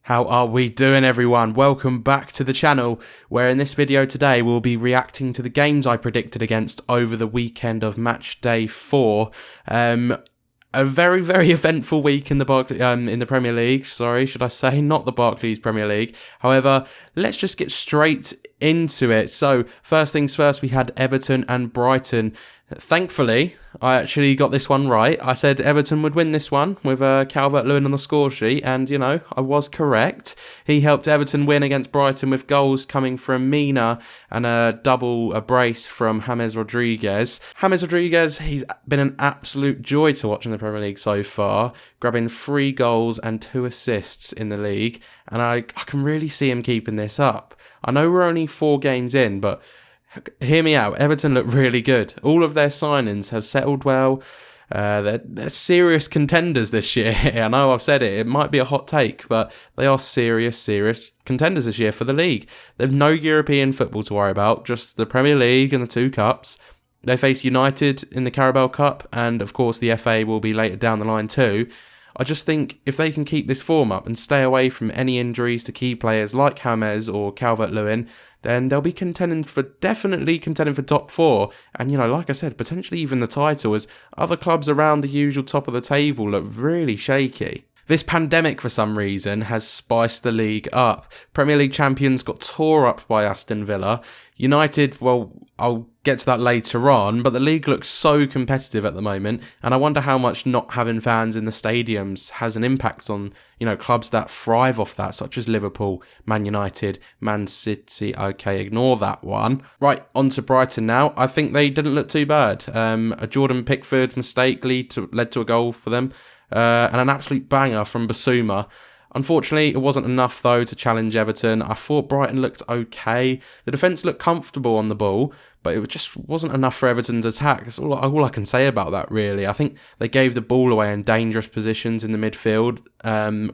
How are we doing, everyone? Welcome back to the channel, where in this video today we'll be reacting to the games I predicted against over the weekend of match day 4. A very, very eventful week in the Premier League. Sorry, should I say, not the Barclays Premier League. However, let's just get straight into it. So, first things first, we had Everton and Brighton. Thankfully, I actually got this one right. I said Everton would win this one with Calvert-Lewin on the score sheet, and, you know, I was correct. He helped Everton win against Brighton with goals coming from Mina and a brace from James Rodriguez. James Rodriguez, he's been an absolute joy to watch in the Premier League so far, grabbing 3 goals and 2 assists in the league, and I can really see him keeping this up. I know we're only 4 games in, but hear me out. Everton look really good. All of their signings have settled well. They're serious contenders this year. I know I've said it. It might be a hot take, but they are serious contenders this year for the league. They've no European football to worry about, just the Premier League and the 2 cups. They face United in the Carabao Cup, and of course the FA will be later down the line too. I just think if they can keep this form up and stay away from any injuries to key players like James or Calvert-Lewin, then they'll be definitely contending for top 4. And, you know, like I said, potentially even the title, as other clubs around the usual top of the table look really shaky. This pandemic, for some reason, has spiced the league up. Premier League champions got tore up by Aston Villa. United, well, I'll get to that later on, but the league looks so competitive at the moment, and I wonder how much not having fans in the stadiums has an impact on, you know, clubs that thrive off that, such as Liverpool, Man United, Man City. Okay, ignore that one. Right, on to Brighton now. I think they didn't look too bad. A Jordan Pickford mistake led to a goal for them. And an absolute banger from Basuma. Unfortunately, it wasn't enough, though, to challenge Everton. I thought Brighton looked okay. The defence looked comfortable on the ball, but it just wasn't enough for Everton's attack. That's all I can say about that, really. I think they gave the ball away in dangerous positions in the midfield,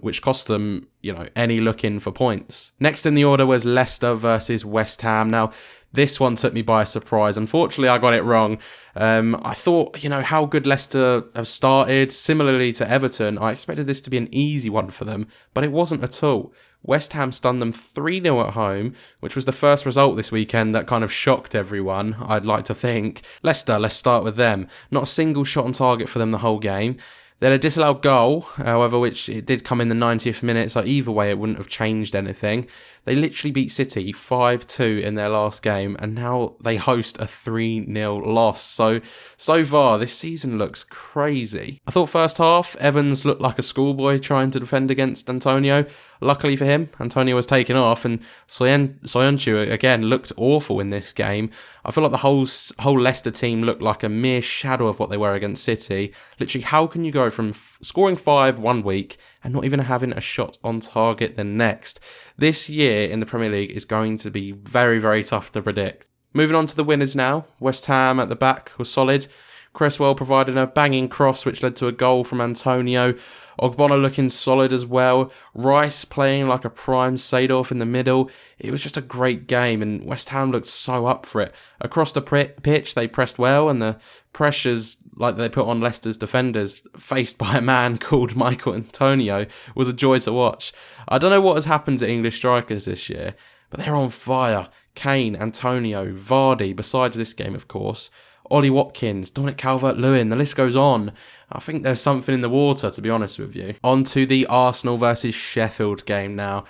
which cost them, you know, any look in for points. Next in the order was Leicester versus West Ham. Now, this one took me by surprise. Unfortunately, I got it wrong. I thought, you know, how good Leicester have started. Similarly to Everton, I expected this to be an easy one for them, but it wasn't at all. West Ham stunned them 3-0 at home, which was the first result this weekend that kind of shocked everyone, I'd like to think. Leicester, let's start with them. Not a single shot on target for them the whole game. They had a disallowed goal, however, which it did come in the 90th minute, so either way it wouldn't have changed anything. They literally beat City 5-2 in their last game, and now they host a 3-0 loss. So far, this season looks crazy. I thought first half, Evans looked like a schoolboy trying to defend against Antonio. Luckily for him, Antonio was taken off, and Soyuncu again looked awful in this game. I feel like the whole Leicester team looked like a mere shadow of what they were against City. Literally, how can you go from scoring 5 one week and not even having a shot on target the next? This year in the Premier League is going to be very, very tough to predict. Moving on to the winners now. West Ham at the back was solid. Cresswell provided a banging cross which led to a goal from Antonio. Ogbonna looking solid as well. Rice playing like a prime Seedorf in the middle. It was just a great game, and West Ham looked so up for it. Across the pitch, they pressed well, and the pressures like they put on Leicester's defenders, faced by a man called Michael Antonio, was a joy to watch. I don't know what has happened to English strikers this year, but they're on fire. Kane, Antonio, Vardy, besides this game, of course. Ollie Watkins, Dominic Calvert-Lewin, the list goes on. I think there's something in the water, to be honest with you. On to the Arsenal versus Sheffield game now.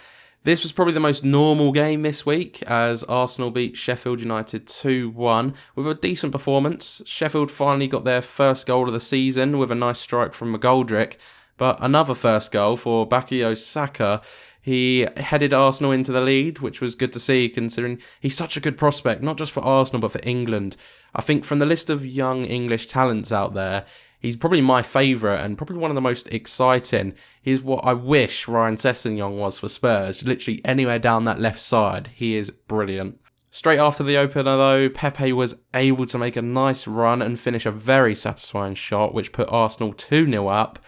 This was probably the most normal game this week, as Arsenal beat Sheffield United 2-1 with a decent performance. Sheffield finally got their first goal of the season with a nice strike from McGoldrick, but another first goal for Bukayo Saka. He headed Arsenal into the lead, which was good to see considering he's such a good prospect, not just for Arsenal but for England. I think from the list of young English talents out there, he's probably my favourite and probably one of the most exciting. He's what I wish Ryan Sessegnon was for Spurs. Literally anywhere down that left side, he is brilliant. Straight after the opener though, Pepe was able to make a nice run and finish a very satisfying shot, which put Arsenal 2-0 up.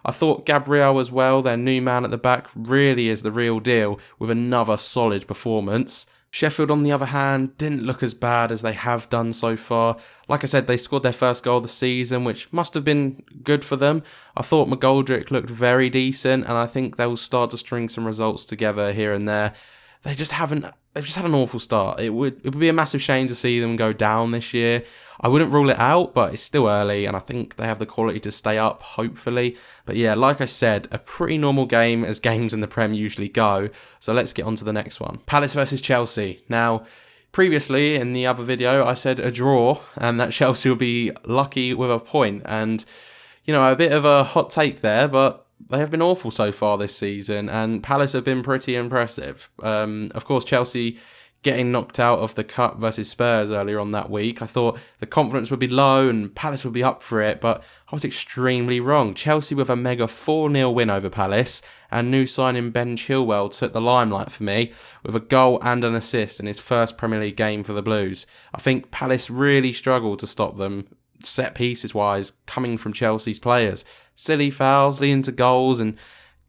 I thought Gabriel as well, their new man at the back, really is the real deal with another solid performance. Sheffield, on the other hand, didn't look as bad as they have done so far. Like I said, they scored their first goal of the season, which must have been good for them. I thought McGoldrick looked very decent, and I think they'll start to string some results together here and there. They've just had an awful start. It would be a massive shame to see them go down this year. I wouldn't rule it out, but it's still early, and I think they have the quality to stay up, hopefully. But yeah, like I said, a pretty normal game as games in the Prem usually go. So let's get on to the next one. Palace versus Chelsea. Now, previously in the other video, I said a draw, and that Chelsea will be lucky with a point. And, you know, a bit of a hot take there, but they have been awful so far this season, and Palace have been pretty impressive. Of course, Chelsea getting knocked out of the Cup versus Spurs earlier on that week, I thought the confidence would be low and Palace would be up for it, but I was extremely wrong. Chelsea with a mega 4-0 win over Palace, and new signing Ben Chilwell took the limelight for me with a goal and an assist in his first Premier League game for the Blues. I think Palace really struggled to stop them, set pieces wise, coming from Chelsea's players. Silly fouls leading to goals, and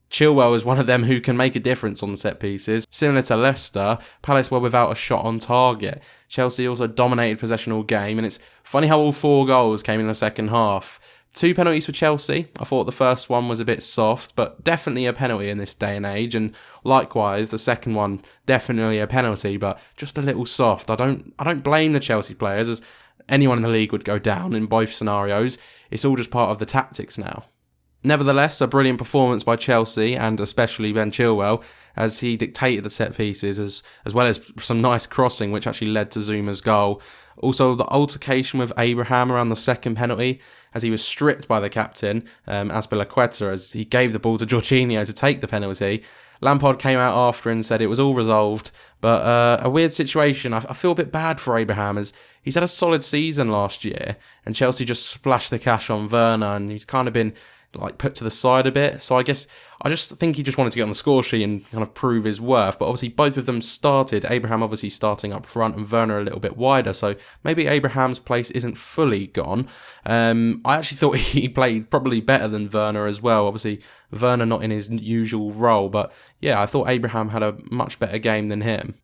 Chilwell is one of them who can make a difference on set pieces. Similar to Leicester, Palace were without a shot on target. Chelsea also dominated possession all game, and it's funny how all 4 goals came in the second half. 2 penalties for Chelsea. I thought the first one was a bit soft, but definitely a penalty in this day and age, and likewise the second one definitely a penalty, but just a little soft. I don't blame the Chelsea players, as anyone in the league would go down in both scenarios. It's all just part of the tactics now. Nevertheless, a brilliant performance by Chelsea, and especially Ben Chilwell, as he dictated the set pieces, as well as some nice crossing, which actually led to Zuma's goal. Also, the altercation with Abraham around the second penalty, as he was stripped by the captain, Azpilicueta, as he gave the ball to Jorginho to take the penalty. Lampard came out after and said it was all resolved, but a weird situation. I feel a bit bad for Abraham, as he's had a solid season last year, and Chelsea just splashed the cash on Werner, and he's kind of been put to the side a bit. So I just think he just wanted to get on the score sheet and kind of prove his worth. But obviously both of them started. Abraham obviously starting up front and Werner a little bit wider. So maybe Abraham's place isn't fully gone. I actually thought he played probably better than Werner as well. Obviously Werner not in his usual role. But yeah, I thought Abraham had a much better game than him.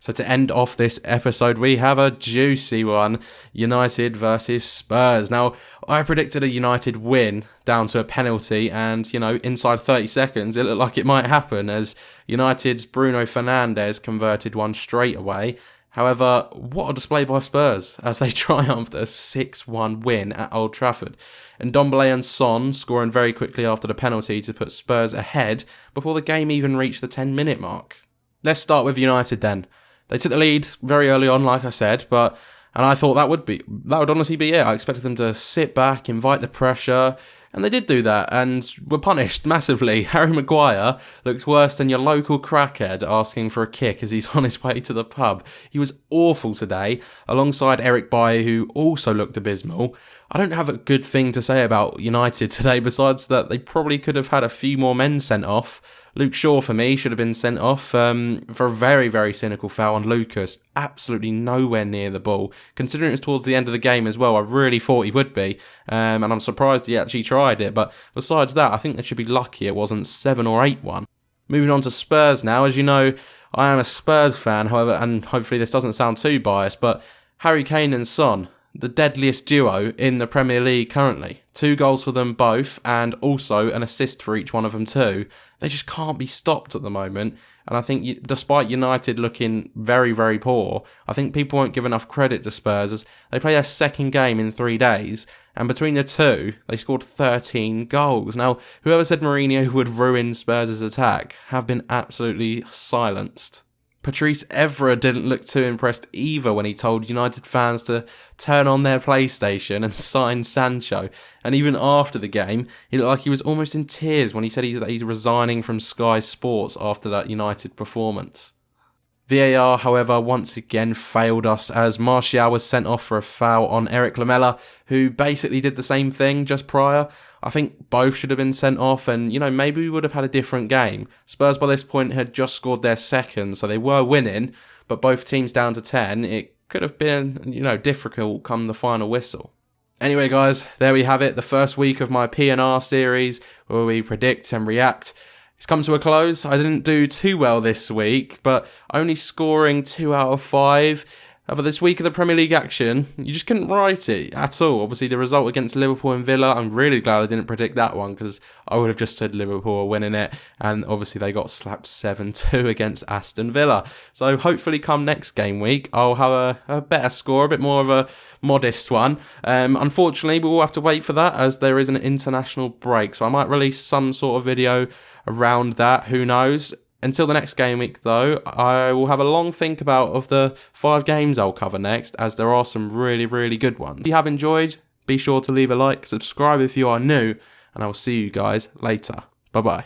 So to end off this episode, we have a juicy one. United versus Spurs. Now, I predicted a United win down to a penalty, and, you know, inside 30 seconds, it looked like it might happen, as United's Bruno Fernandes converted one straight away. However, what a display by Spurs, as they triumphed a 6-1 win at Old Trafford. And Ndombele and Son scoring very quickly after the penalty to put Spurs ahead before the game even reached the 10-minute mark. Let's start with United then. They took the lead very early on, like I said, and I thought that would honestly be it. I expected them to sit back, invite the pressure, and they did do that, and were punished massively. Harry Maguire looks worse than your local crackhead asking for a kick as he's on his way to the pub. He was awful today, alongside Eric Bailly, who also looked abysmal. I don't have a good thing to say about United today, besides that they probably could have had a few more men sent off. Luke Shaw, for me, should have been sent off for a very, very cynical foul on Lucas. Absolutely nowhere near the ball. Considering it was towards the end of the game as well, I really thought he would be. And I'm surprised he actually tried it. But besides that, I think they should be lucky it wasn't 7 or 8-1. Moving on to Spurs now. As you know, I am a Spurs fan, however, and hopefully this doesn't sound too biased, but Harry Kane and Son, the deadliest duo in the Premier League currently. 2 goals for them both, and also an assist for each one of them too. They just can't be stopped at the moment, and I think despite United looking very, very poor, I think people won't give enough credit to Spurs, as they play their second game in 3 days, and between the two, they scored 13 goals. Now, whoever said Mourinho would ruin Spurs' attack have been absolutely silenced. Patrice Evra didn't look too impressed either when he told United fans to turn on their PlayStation and sign Sancho. And even after the game, he looked like he was almost in tears when he said that he's resigning from Sky Sports after that United performance. VAR, however, once again failed us, as Martial was sent off for a foul on Eric Lamela, who basically did the same thing just prior. I think both should have been sent off, and, you know, maybe we would have had a different game. Spurs by this point had just scored their second, so they were winning, but both teams down to 10, it could have been, you know, difficult come the final whistle. Anyway, guys, there we have it, the first week of my P&R series, where we predict and react It's come to a close. I didn't do too well this week, but only scoring 2 out of 5. For this week of the Premier League action, you just couldn't write it at all. Obviously, the result against Liverpool and Villa, I'm really glad I didn't predict that one, because I would have just said Liverpool are winning it, and obviously they got slapped 7-2 against Aston Villa. So hopefully come next game week, I'll have a better score, a bit more of a modest one. Unfortunately, we will have to wait for that, as there is an international break, so I might release some sort of video around that, who knows. Until the next game week, though, I will have a long think about of the 5 games I'll cover next, as there are some really, really good ones. If you have enjoyed, be sure to leave a like, subscribe if you are new, and I will see you guys later. Bye-bye.